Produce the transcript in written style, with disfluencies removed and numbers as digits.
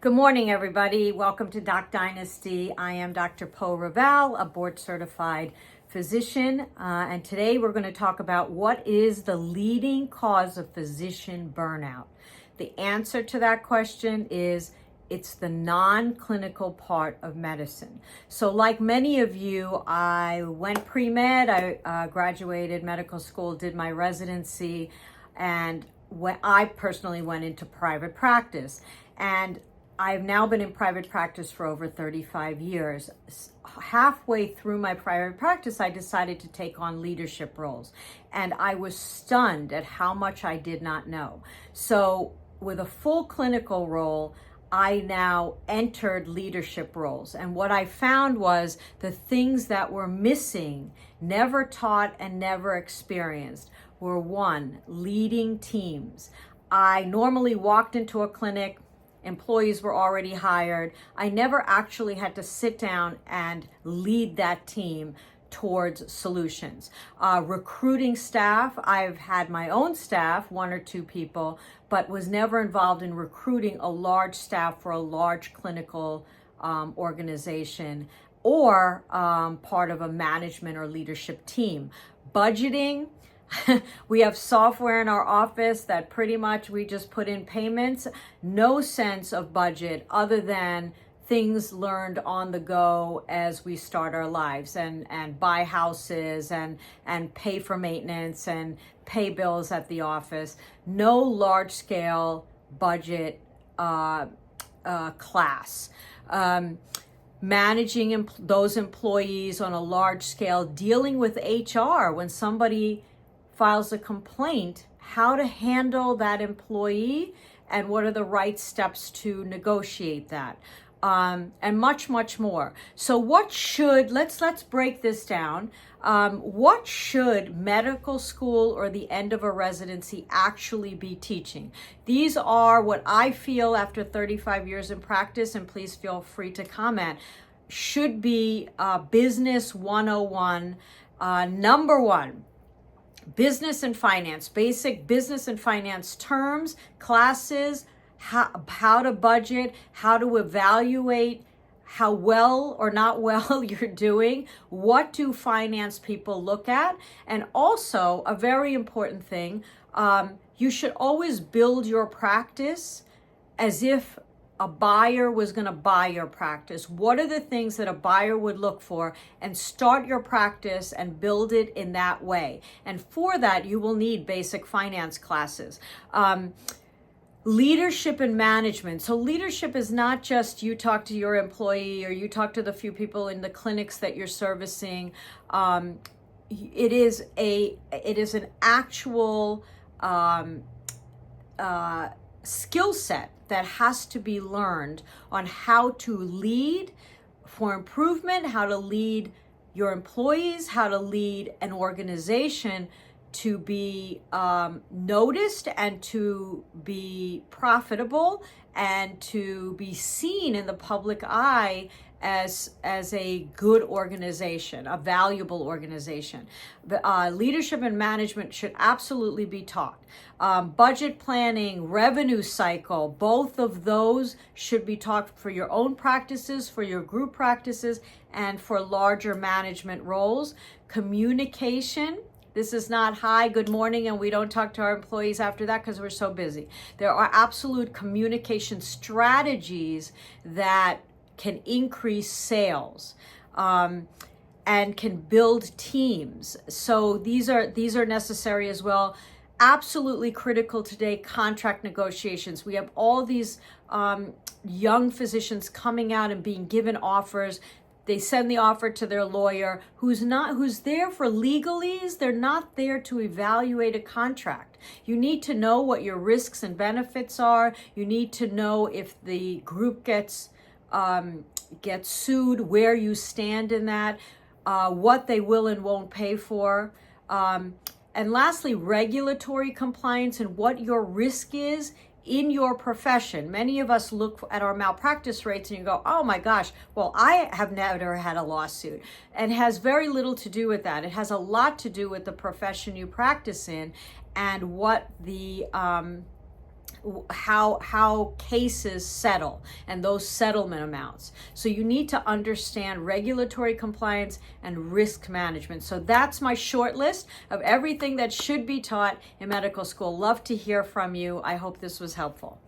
Good morning, everybody. Welcome to Doc Dynasty. I am Dr. Raval, a board-certified physician, and today we're going to talk about what is the leading cause of physician burnout. The answer to that question is it's the non-clinical part of medicine. So like many of you, I went pre-med, I graduated medical school, did my residency, and I personally went into private practice. And I've now been in private practice for over 35 years. Halfway through my private practice, I decided to take on leadership roles. And I was stunned at how much I did not know. So with a full clinical role, I now entered leadership roles. And what I found was the things that were missing, never taught and never experienced, were one, leading teams. I normally walked into a clinic, employees were already hired. I never actually had to sit down and lead that team towards solutions. Recruiting staff, I've had my own staff, one or two people, but was never involved in recruiting a large staff for a large clinical organization or part of a management or leadership team. Budgeting, we have software in our office that pretty much we just put in payments. No sense of budget other than things learned on the go as we start our lives and buy houses and pay for maintenance and pay bills at the office. No large scale budget class. Managing those employees on a large scale, dealing with HR when somebody files a complaint, how to handle that employee and what are the right steps to negotiate that, and much more. So let's break this down. What should medical school or the end of a residency actually be teaching? These are what I feel after 35 years in practice, and please feel free to comment, should be business 101. Number one, business and finance, basic business and finance terms, classes, how to budget, how to evaluate how well or not well you're doing, what do finance people look at, and also a very important thing, you should always build your practice as if a buyer was going to buy your practice. What are the things that a buyer would look for, and start your practice and build it in that way. And for that, you will need basic finance classes. Leadership and management. So leadership is not just you talk to your employee or you talk to the few people in the clinics that you're servicing. It is an actual skill set that has to be learned on how to lead for improvement, how to lead your employees, how to lead an organization to be noticed and to be profitable and to be seen in the public eye as a good organization, a valuable organization. Leadership and management should absolutely be taught. Budget planning, revenue cycle, both of those should be taught for your own practices, for your group practices, and for larger management roles. Communication. This is not hi, good morning, and we don't talk to our employees after that because we're so busy. There are absolute communication strategies that can increase sales and can build teams. So these are necessary as well. Absolutely critical today, contract negotiations. We have all these young physicians coming out and being given offers. They send the offer to their lawyer who's there for legalese. They're not there to evaluate a contract. You need to know what your risks and benefits are. You need to know if the group gets sued, where you stand in that, what they will and won't pay for. And lastly, regulatory compliance and what your risk is in your profession. Many of us look at our malpractice rates and you go, oh my gosh, well, I have never had a lawsuit. And it has very little to do with that. It has a lot to do with the profession you practice in and what the how cases settle and those settlement amounts. So you need to understand regulatory compliance and risk management. So that's my short list of everything that should be taught in medical school. Love to hear from you. I hope this was helpful.